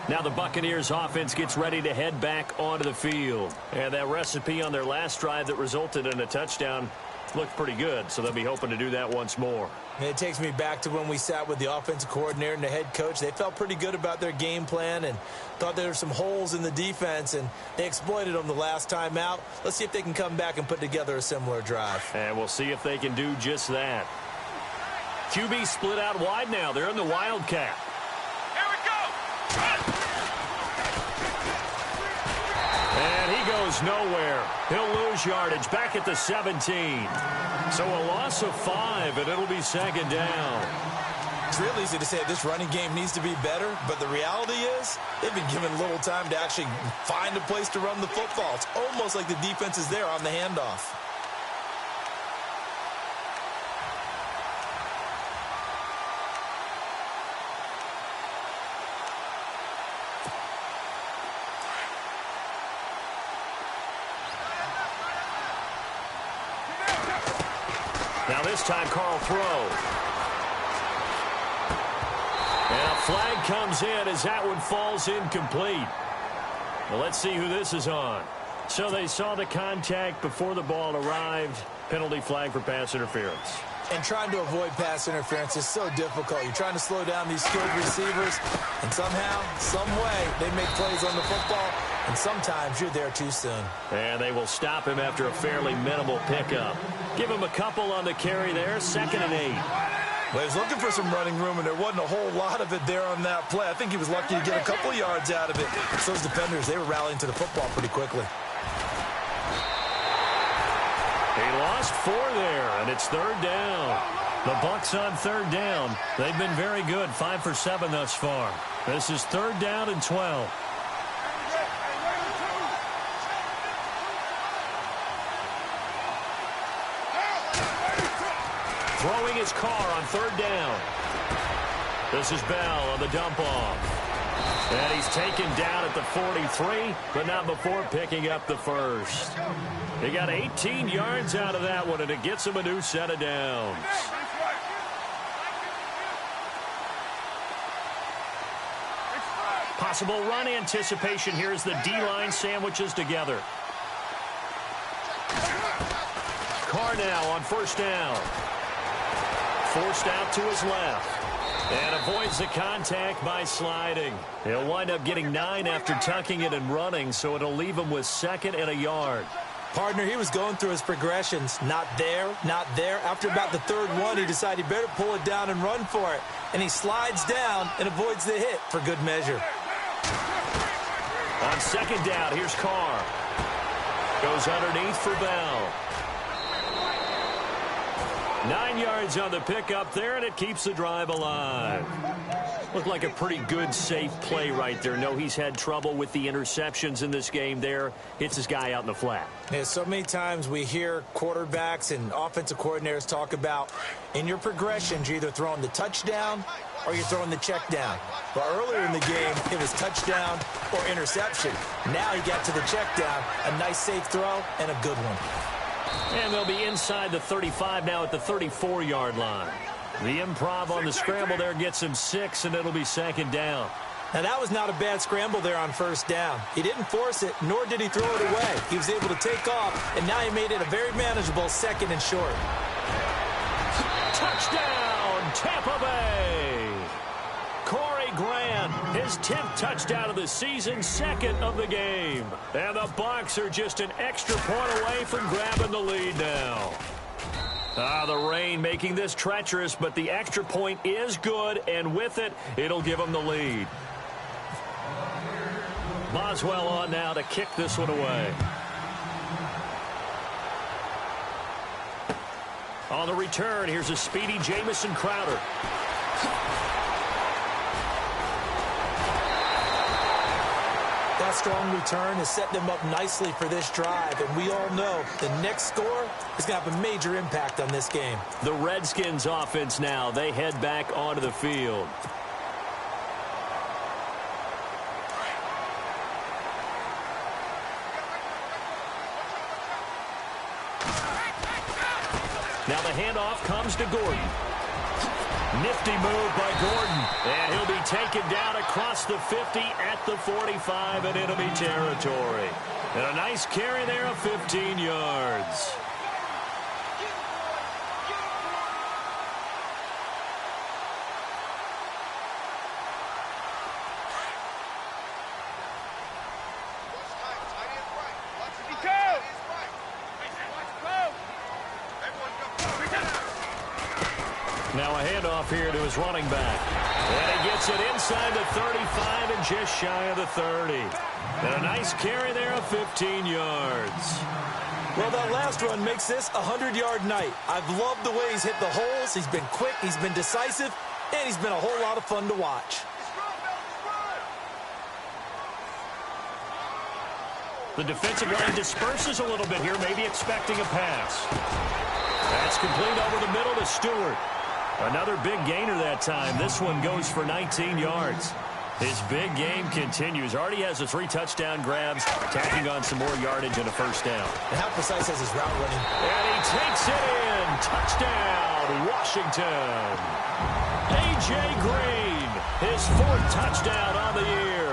Now the Buccaneers offense gets ready to head back onto the field. And that recipe on their last drive that resulted in a touchdown looked pretty good, so they'll be hoping to do that once more. And it takes me back to when we sat with the offensive coordinator and the head coach. They felt pretty good about their game plan and thought there were some holes in the defense, and they exploited them the last time out. Let's see if they can come back and put together a similar drive. And we'll see if they can do just that. QB split out wide now. They're in the Wildcat. Here we go! And he goes nowhere. He'll lose yardage back at the 17. So a loss of 5, and it'll be 2nd down. It's real easy to say this running game needs to be better, but the reality is they've been given little time to actually find a place to run the football. It's almost like the defense is there on the handoff. Now this time, Carl throws. And a flag comes in as that one falls incomplete. Well, let's see who this is on. So they saw the contact before the ball arrived. Penalty flag for pass interference. And trying to avoid pass interference is so difficult. You're trying to slow down these skilled receivers, and somehow, some way, they make plays on the football, and sometimes you're there too soon. And they will stop him after a fairly minimal pickup. Give him a couple on the carry there, 2nd and 8. Well, he was looking for some running room, and there wasn't a whole lot of it there on that play. I think he was lucky to get a couple yards out of it. So those defenders, they were rallying to the football pretty quickly. He lost 4 there, and it's 3rd down. The Bucs on 3rd down. They've been very good, 5 for 7 thus far. This is 3rd down and 12. Throwing his car on 3rd down. This is Bell on the dump off. And he's taken down at the 43, but not before picking up the first. He got 18 yards out of that one, and it gets him a new set of downs. Possible run anticipation here as the D-line sandwiches together. Carr now on first down. Forced out to his left. And avoids the contact by sliding. He'll wind up getting 9 after tucking it and running, so it'll leave him with 2nd and a yard. Partner, he was going through his progressions. Not there, not there. After about the 3rd one, he decided he better pull it down and run for it. And he slides down and avoids the hit for good measure. On 2nd down, here's Carr. Goes underneath for Bell. 9 yards on the pickup there, and it keeps the drive alive. Looked like a pretty good, safe play right there. No, he's had trouble with the interceptions in this game there. Hits his guy out in the flat. Yeah, so many times we hear quarterbacks and offensive coordinators talk about in your progressions, you're either throwing the touchdown or you're throwing the check down. But earlier in the game, it was touchdown or interception. Now he got to the check down, a nice safe throw and a good one. And they'll be inside the 35 now at the 34-yard line. The improv on the scramble there gets him 6, and it'll be 2nd down. Now, that was not a bad scramble there on first down. He didn't force it, nor did he throw it away. He was able to take off, and now he made it a very manageable 2nd and short. Touchdown, Tampa Bay! Corey Grant, his 10th touchdown of the season, 2nd of the game. And the Bucs are just an extra point away from grabbing the lead now. The rain making this treacherous, but the extra point is good, and with it, it'll give them the lead. Boswell on now to kick this one away. On the return, here's a speedy Jamison Crowder. That strong return has set them up nicely for this drive, and we all know the next score is going to have a major impact on this game. The Redskins offense now, they head back onto the field. Now the handoff comes to Gordon. Nifty move by Gordon. And he'll be taken down across the 50 at the 45 in enemy territory. And a nice carry there of 15 yards. Now a handoff here to his running back. And he gets it inside the 35 and just shy of the 30. And a nice carry there of 15 yards. Well, that last run makes this a 100-yard night. I've loved the way he's hit the holes. He's been quick, he's been decisive, and he's been a whole lot of fun to watch. The defensive line disperses a little bit here, maybe expecting a pass. That's complete over the middle to Stewart. Another big gainer that time. This one goes for 19 yards. His big game continues. Already has the 3 touchdown grabs, tacking on some more yardage and a first down. And how precise is his route running? And he takes it in. Touchdown, Washington. A.J. Green, his 4th touchdown on the year.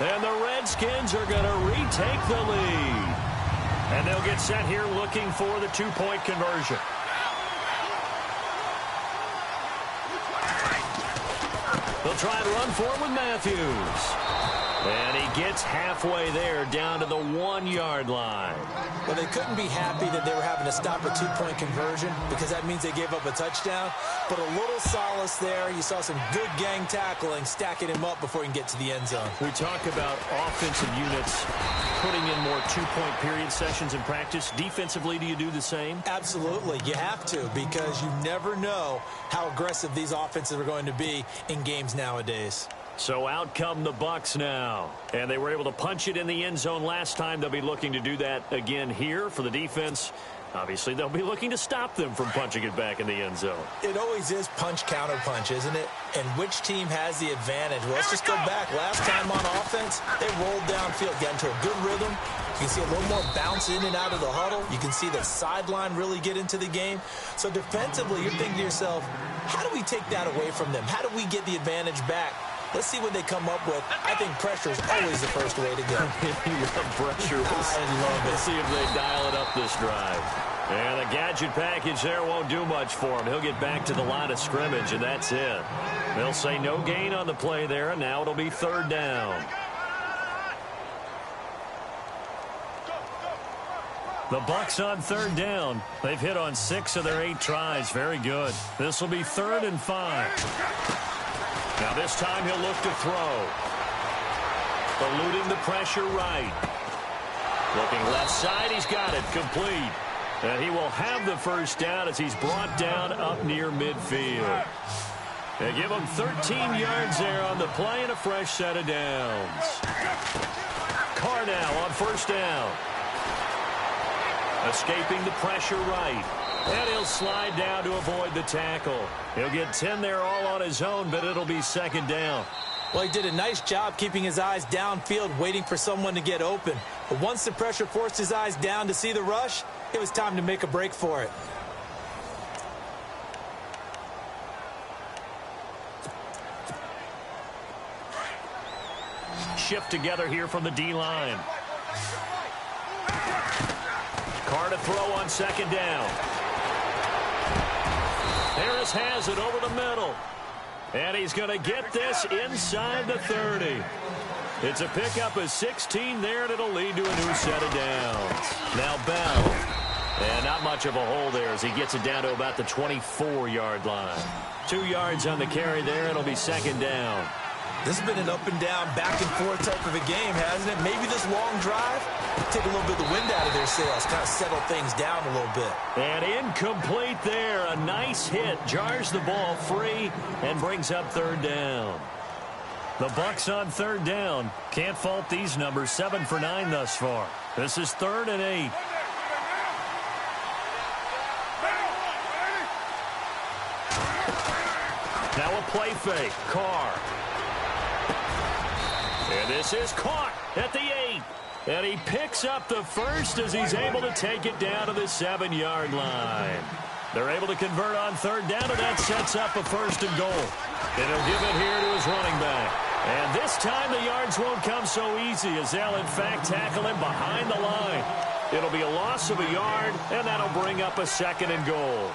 And the Redskins are going to retake the lead. And they'll get set here looking for the 2-point conversion. They'll try and run for it with Matthews. And he gets halfway there down to the 1-yard line. Well, they couldn't be happy that they were having to stop a 2-point conversion because that means they gave up a touchdown. But a little solace there. You saw some good gang tackling, stacking him up before he can get to the end zone. We talk about offensive units putting in more 2-point period sessions in practice. Defensively, do you do the same? Absolutely. You have to because you never know how aggressive these offenses are going to be in games nowadays. So out come the Bucs now. And they were able to punch it in the end zone last time. They'll be looking to do that again here for the defense. Obviously, they'll be looking to stop them from punching it back in the end zone. It always is punch-counter-punch, isn't it? And which team has the advantage? Well, let's just go back. Last time on offense, they rolled downfield, got into a good rhythm. You can see a little more bounce in and out of the huddle. You can see the sideline really get into the game. So defensively, you're thinking to yourself, how do we take that away from them? How do we get the advantage back? Let's see what they come up with. I think pressure is always the first way to go. Pressure. I love it. Let's see if they dial it up this drive. And the gadget package there won't do much for him. He'll get back to the line of scrimmage, and that's it. They'll say no gain on the play there, and now it'll be third down. The Bucs on third down. They've hit on 6 of their 8 tries. Very good. This will be 3rd and 5. Now this time he'll look to throw. Eluding the pressure right. Looking left side, he's got it. Complete. And he will have the first down as he's brought down up near midfield. They give him 13 yards there on the play and a fresh set of downs. Carr now on first down. Escaping the pressure right. And he'll slide down to avoid the tackle. He'll get 10 there all on his own, but it'll be second down. Well, he did a nice job keeping his eyes downfield, waiting for someone to get open. But once the pressure forced his eyes down to see the rush, it was time to make a break for it. Shift together here from the D-line. Carr to throw on second down. Harris has it over the middle. And he's going to get this inside the 30. It's a pickup of 16 there, and it'll lead to a new set of downs. Now Bell. And not much of a hole there as he gets it down to about the 24-yard line. 2 yards on the carry there. It'll be second down. This has been an up-and-down, back-and-forth type of a game, hasn't it? Maybe this long drive take a little bit of the wind out of their sails, kind of settle things down a little bit. And incomplete there. A nice hit. Jars the ball free and brings up third down. The Bucs on third down. Can't fault these numbers. 7 for 9 thus far. This is 3rd and 8. Now a play fake. Carr. And this is caught at the 8. And he picks up the first as he's able to take it down to the 7-yard line. They're able to convert on third down, and that sets up a 1st and goal. And he'll give it here to his running back. And this time the yards won't come so easy as they'll, in fact, tackle him behind the line. It'll be a loss of a yard, and that'll bring up a 2nd and goal.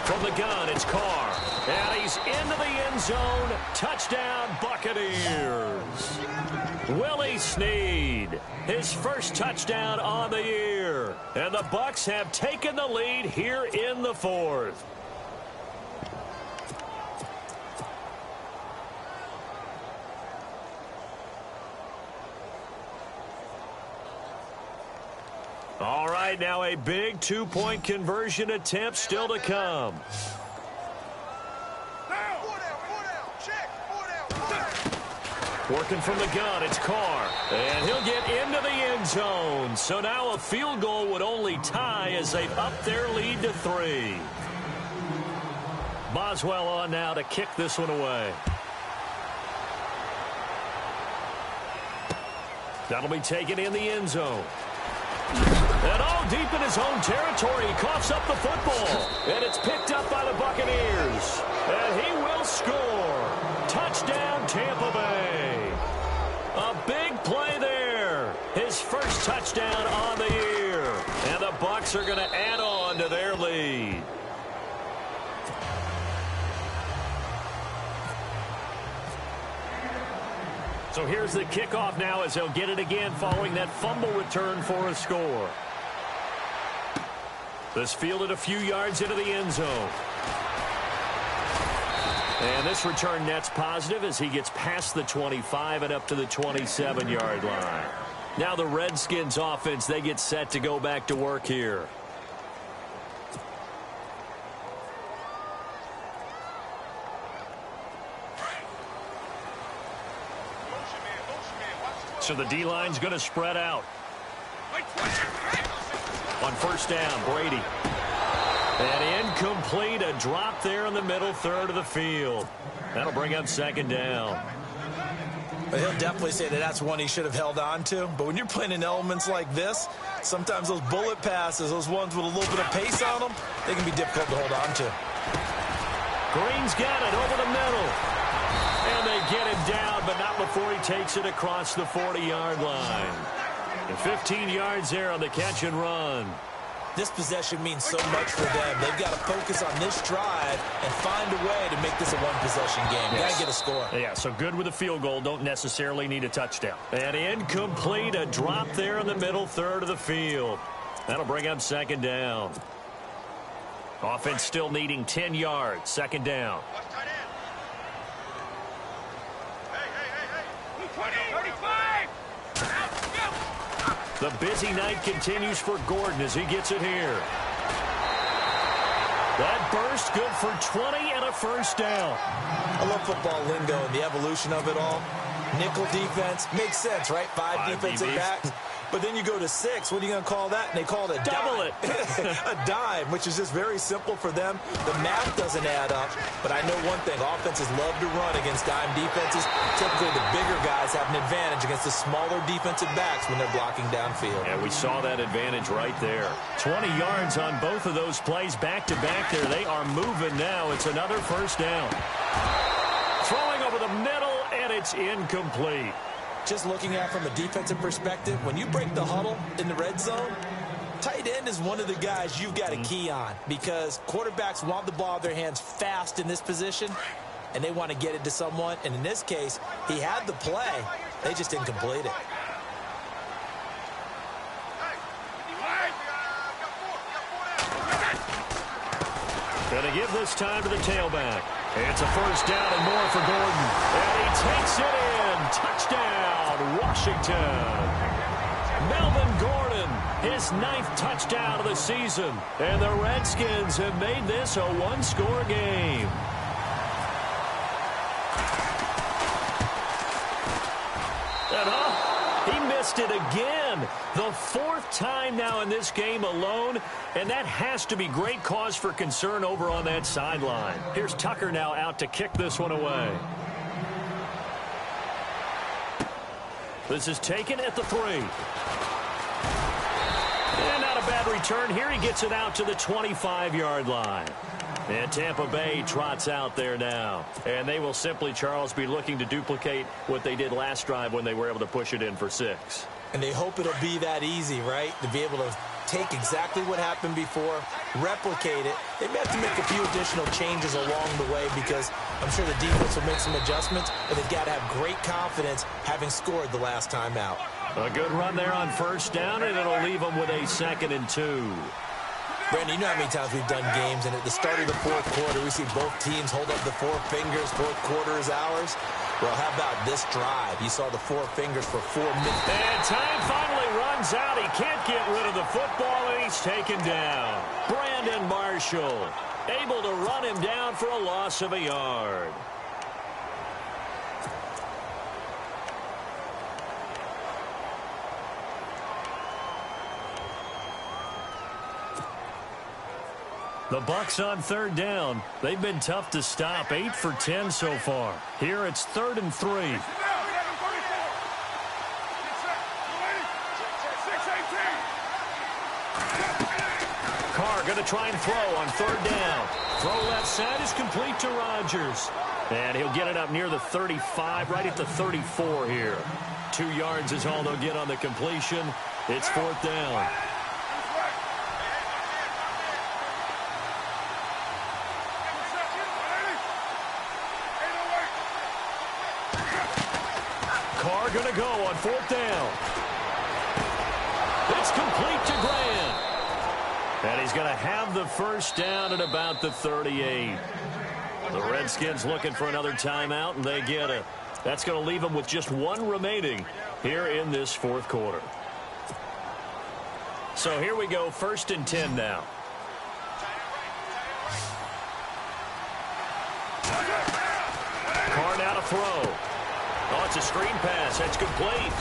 From the gun, it's Carr. And he's into the end zone. Touchdown, Buccaneers. Willie Snead, his first touchdown on the year. And the Bucs have taken the lead here in the 4th. All right, now a big 2-point conversion attempt still to come. Working from the gun, it's Carr. And he'll get into the end zone. So now a field goal would only tie as they've upped their lead to 3. Boswell on now to kick this one away. That'll be taken in the end zone. And all deep in his own territory, he coughs up the football. And it's picked up by the Buccaneers. And he will score. Touchdown, Tampa Bay. A big play there. His first touchdown on the year. And the Bucs are going to add on to their lead. So here's the kickoff now as they'll get it again following that fumble return for a score. This fielded a few yards into the end zone. And this return net's positive as he gets past the 25 and up to the 27-yard line. Now the Redskins offense, they get set to go back to work here. So the D-line's going to spread out. On first down, Brady. And incomplete, a drop there in the middle third of the field. That'll bring up second down. But he'll definitely say that that's one he should have held on to. But when you're playing in elements like this, sometimes those bullet passes, those ones with a little bit of pace on them, they can be difficult to hold on to. Green's got it over the middle. And they get him down, but not before he takes it across the 40-yard line. And 15 yards there on the catch and run. This possession means so much for them. They've got to focus on this drive and find a way to make this a one-possession game. Got to get a score. Yeah, so good with a field goal. Don't necessarily need a touchdown. And incomplete, a drop there in the middle third of the field. That'll bring up second down. Offense still needing 10 yards. Second down. The busy night continues for Gordon as he gets it here. That burst good for 20 and a first down. I love football lingo and the evolution of it all. Nickel defense makes sense, right? Five defensive backs. But then you go to 6. What are you going to call that? And they call it a double dime. A dime, which is just very simple for them. The math doesn't add up. But I know one thing. Offenses love to run against dime defenses. Typically, the bigger guys have an advantage against the smaller defensive backs when they're blocking downfield. Yeah, we saw that advantage right there. 20 yards on both of those plays back-to-back there. They are moving now. It's another first down. Throwing over the middle, and it's incomplete. Just looking at it from a defensive perspective, when you break the huddle in the red zone, tight end is one of the guys you've got a key on because quarterbacks want the ball in their hands fast in this position, and they want to get it to someone. And in this case, he had the play. They just didn't complete it. Going to give this time to the tailback. It's a first down and more for Gordon. And he takes it in. Touchdown, Washington. Melvin Gordon, his 9th touchdown of the season. And the Redskins have made this a one-score game. And he missed it again. The 4th time now in this game alone. And that has to be great cause for concern over on that sideline. Here's Tucker now out to kick this one away. This is taken at the 3. And not a bad return here. He gets it out to the 25-yard line. And Tampa Bay trots out there now. And they will simply, Charles, be looking to duplicate what they did last drive when they were able to push it in for 6. And they hope it'll be that easy, right? To be able to take exactly what happened before, replicate it. They may have to make a few additional changes along the way because I'm sure the defense will make some adjustments, but they've got to have great confidence having scored the last time out. A good run there on first down, and it'll leave them with a 2nd and 2. Brandon, you know how many times we've done games, and at the start of the 4th quarter, we see both teams hold up the 4 fingers, 4th quarter is ours. Well, how about this drive? You saw the 4 fingers for 4 minutes. And time finally runs out. He can't get rid of the football, and he's taken down. Brandon Marshall able to run him down for a loss of a yard. The Bucs on 3rd down. They've been tough to stop. 8 for 10 so far. Here it's 3rd and 3. Carr going to try and throw on 3rd down. Throw left side is complete to Rodgers. And he'll get it up near the 35, right at the 34 here. 2 yards is all they'll get on the completion. It's 4th down. Carr going to go on 4th down. It's complete to Grant. And he's going to have the first down at about the 38. The Redskins looking for another timeout, and they get it. That's going to leave them with just 1 remaining here in this 4th quarter. So here we go, 1st and 10 now. Carr now to throw. Oh, it's a screen pass. That's complete.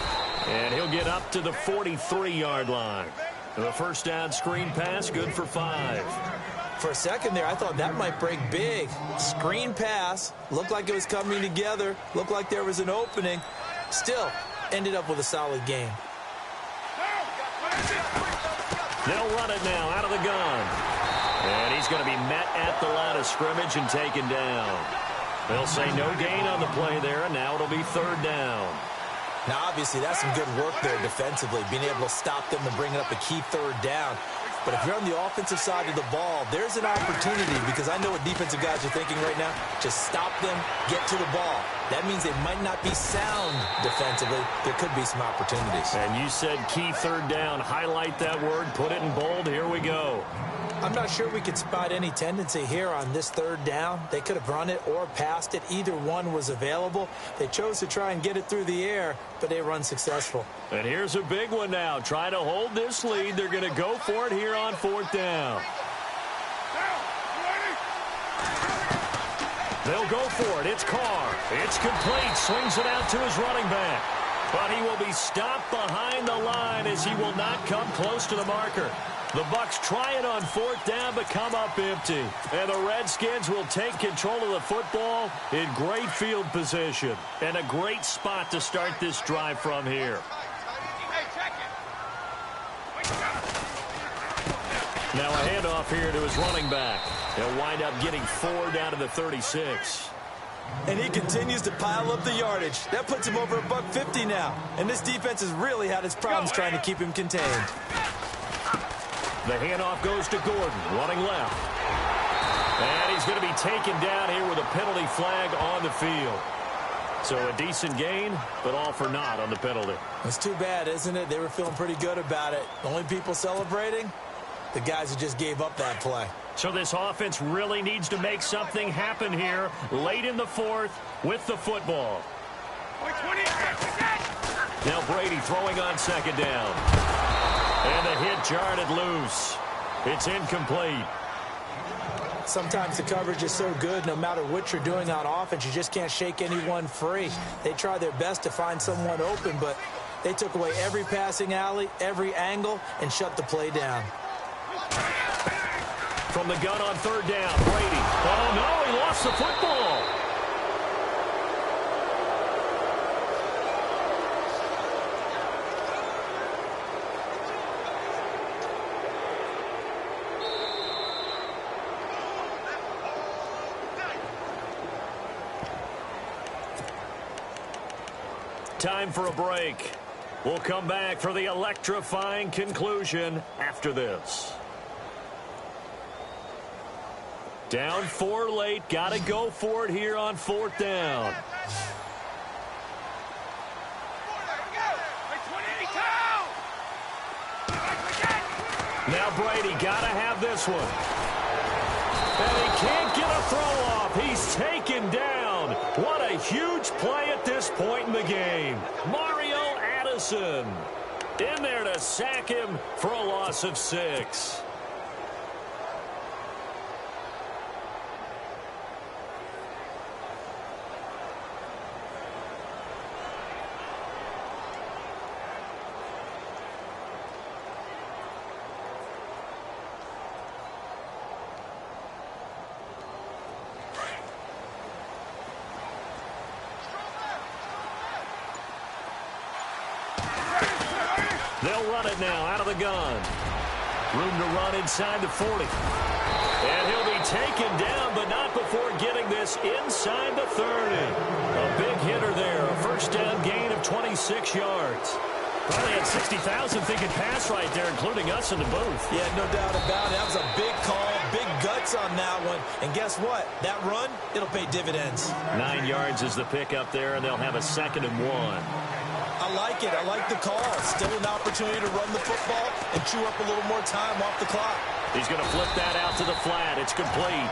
And he'll get up to the 43-yard line. The first down screen pass, good for 5. For a second there, I thought that might break big. Screen pass, looked like it was coming together, looked like there was an opening. Still, ended up with a solid game. They'll run it now out of the gun. And he's going to be met at the line of scrimmage and taken down. They'll say no gain on the play there, and now it'll be 3rd down. Now, obviously, that's some good work there defensively, being able to stop them and bring up a key 3rd down. But if you're on the offensive side of the ball, there's an opportunity, because I know what defensive guys are thinking right now. Just stop them, get to the ball. That means they might not be sound defensively. There could be some opportunities. And you said key 3rd down. Highlight that word, put it in bold. Here we go. I'm not sure we could spot any tendency here on this 3rd down. They could have run it or passed it. Either one was available. They chose to try and get it through the air, but they were unsuccessful. And here's a big one now. Trying to hold this lead. They're going to go for it here on 4th down. They'll go for it. It's Carr. It's complete. Swings it out to his running back. But he will be stopped behind the line as he will not come close to the marker. The Bucs try it on 4th down, but come up empty. And the Redskins will take control of the football in great field position. And a great spot to start this drive from here. Now a handoff here to his running back. He'll wind up getting 4 down to the 36. And he continues to pile up the yardage. That puts him over $150 now. And this defense has really had its problems trying to keep him contained. The handoff goes to Gordon, running left. And he's going to be taken down here with a penalty flag on the field. So a decent gain, but all for naught on the penalty. It's too bad, isn't it? They were feeling pretty good about it. The only people celebrating, the guys who just gave up that play. So this offense really needs to make something happen here late in the 4th with the football. Now Brady throwing on 2nd down. And the hit jarred it loose. It's incomplete. Sometimes the coverage is so good, no matter what you're doing on offense, you just can't shake anyone free. They try their best to find someone open, but they took away every passing alley, every angle, and shut the play down. From the gun on 3rd down, Brady. Oh, no, he lost the football. Time for a break. We'll come back for the electrifying conclusion after this. Down 4 late. Got to go for it here on 4th down. Now Brady got to have this one. And he can't get a throw off. He's taken down. What a huge play at this point in the game. Mario Addison in there to sack him for a loss of 6. They'll run it now out of the gun. Room to run inside the 40. And he'll be taken down, but not before getting this inside the 30. A big hitter there. A first down gain of 26 yards. Probably had 60,000 thinking pass right there, including us in the booth. Yeah, no doubt about it. That was a big call, big guts on that one. And guess what? That run, it'll pay dividends. 9 yards is the pickup there, and they'll have a 2nd and 1. I like it. I like the call. Still an opportunity to run the football and chew up a little more time off the clock. He's going to flip that out to the flat. It's complete.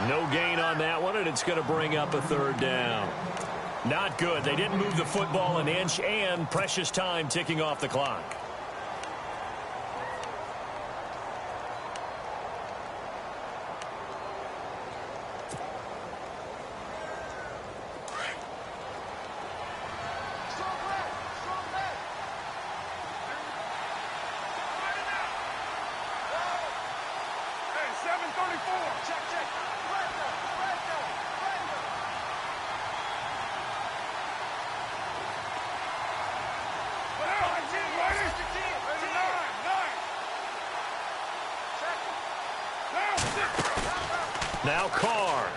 No gain on that one, and it's going to bring up a 3rd down. Not good. They didn't move the football an inch, and precious time ticking off the clock. Now Carr.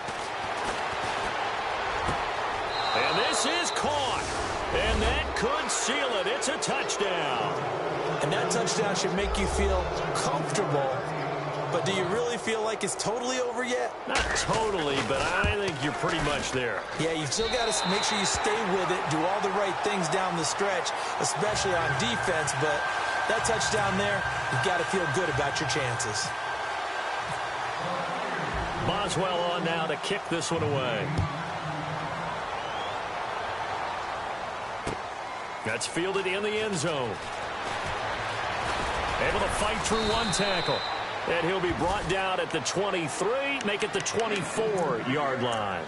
And this is caught. And that could seal it. It's a touchdown. And that touchdown should make you feel comfortable. But do you really feel like it's totally over yet? Not totally, but I think you're pretty much there. Yeah, you've still got to make sure you stay with it, do all the right things down the stretch, especially on defense. But that touchdown there, you've got to feel good about your chances. Boswell on now to kick this one away. That's fielded in the end zone. Able to fight through one tackle. And he'll be brought down at the 23, make it the 24-yard line.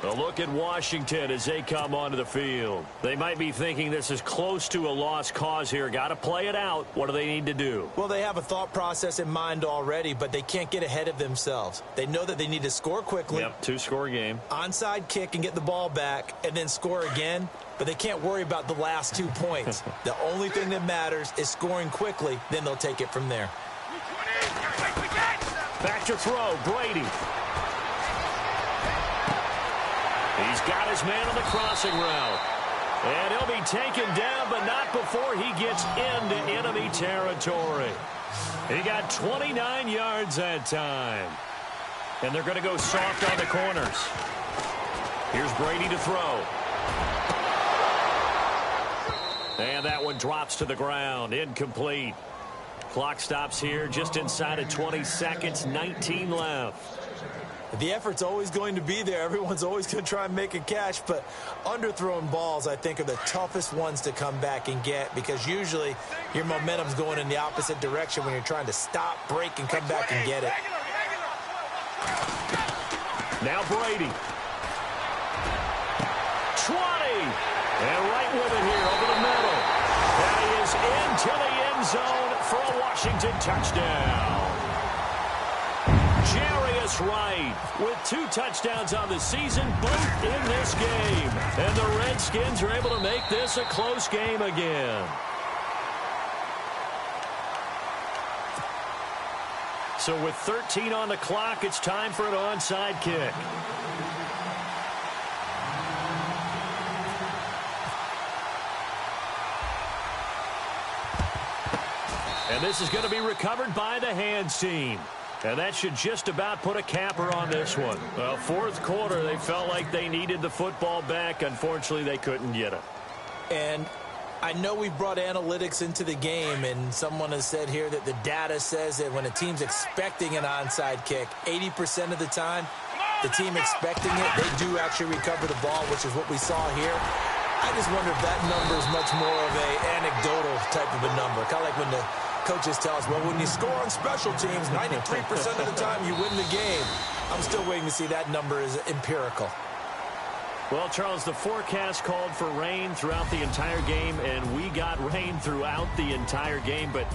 A look at Washington as they come onto the field. They might be thinking this is close to a lost cause here. Got to play it out. What do they need to do? Well, they have a thought process in mind already, but they can't get ahead of themselves. They know that they need to score quickly. Yep, two-score game. Onside kick and get the ball back and then score again. But they can't worry about the last 2 points. The only thing that matters is scoring quickly. Then they'll take it from there. Back to throw, Brady. He's got his man on the crossing route. And he'll be taken down, but not before he gets into enemy territory. He got 29 yards that time. And they're going to go soft on the corners. Here's Brady to throw. And that one drops to the ground. Incomplete. Clock stops here just inside of 20 seconds, 19 left. The effort's always going to be there. Everyone's always going to try and make a catch, but underthrown balls, I think, are the toughest ones to come back and get because usually your momentum's going in the opposite direction when you're trying to stop, break, and come back and get it. Now Brady. 20. And right with it here over the middle. And he is into the end zone for a Washington touchdown. Jarius Wright with 2 touchdowns on the season, both in this game. And the Redskins are able to make this a close game again. So with 13 on the clock, it's time for an onside kick. And this is going to be recovered by the hands team. And that should just about put a capper on this one. Well, fourth quarter, they felt like they needed the football back. Unfortunately, they couldn't get it. And I know we've brought analytics into the game, and someone has said here that the data says that when a team's expecting an onside kick, 80% of the time, the team expecting it, they do actually recover the ball, which is what we saw here. I just wonder if that number is much more of a anecdotal type of a number. Kind of like when the coaches tell us, well, when you score on special teams, 93% of the time you win the game. I'm still waiting to see that number is empirical. Well, Charles, the forecast called for rain throughout the entire game, and we got rain throughout the entire game. But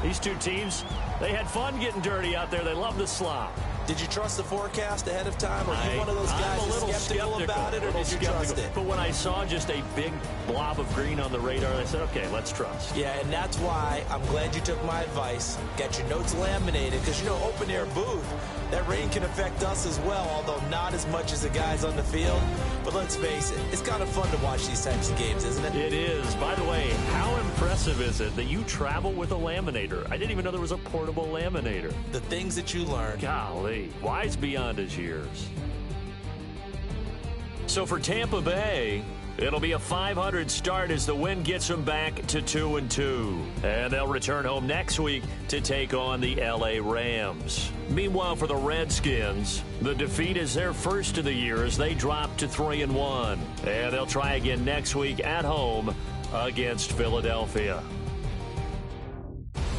these two teams, they had fun getting dirty out there. They love the slop. Did you trust the forecast ahead of time? Or are you one of those guys who's skeptical about it, or did you trust it? But when I saw just a big blob of green on the radar, I said, okay, let's trust. Yeah, and that's why I'm glad you took my advice. Get your notes laminated, because, you know, open-air booth, that rain can affect us as well, although not as much as the guys on the field. But let's face it, it's kind of fun to watch these types of games, isn't it? It is. By the way, how impressive is it that you travel with a laminator? I didn't even know there was a portable laminator. The things that you learn. Golly, wise beyond his years. So for Tampa Bay, it'll be a .500 start as the win gets them back to 2-2. And they'll return home next week to take on the LA Rams. Meanwhile, for the Redskins, the defeat is their first of the year as they drop to 3-1. And they'll try again next week at home against Philadelphia.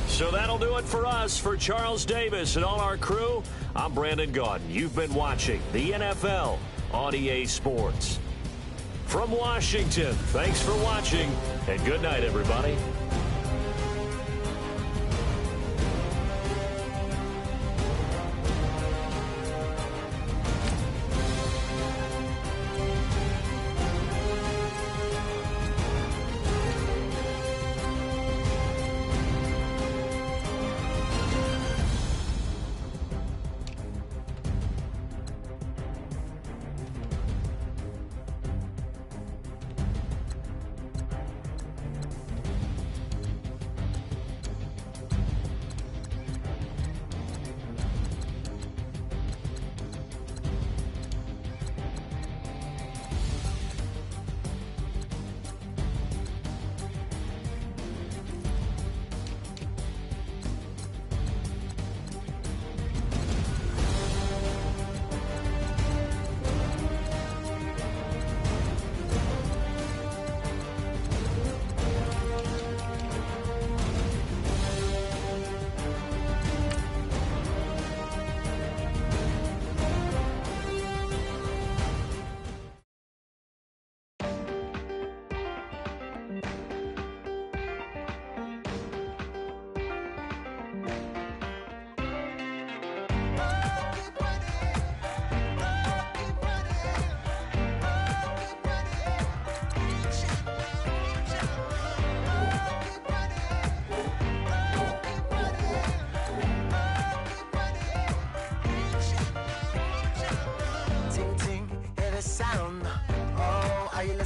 So that'll do it for us. For Charles Davis and all our crew, I'm Brandon Gaudin. You've been watching the NFL on EA Sports. From Washington, thanks for watching, and good night, everybody.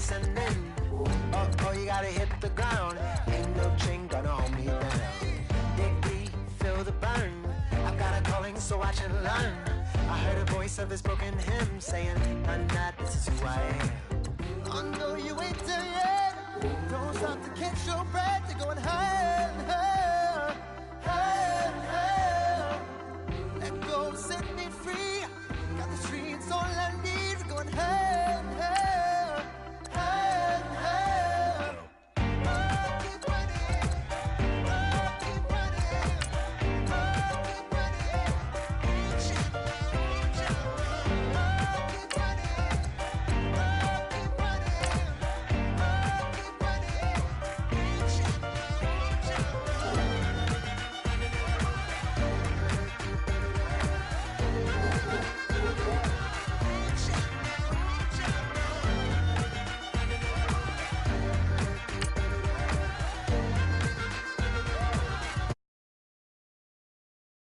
descending. Oh, you gotta hit the ground. Ain't no chain gonna hold me down. Dig deep, feel the burn. I've got a calling, so watch and learn. I heard a voice of his broken hymn saying, "I'm not, this is who I am." I know you ain't there yet. Don't stop to catch your breath. You're going higher and higher.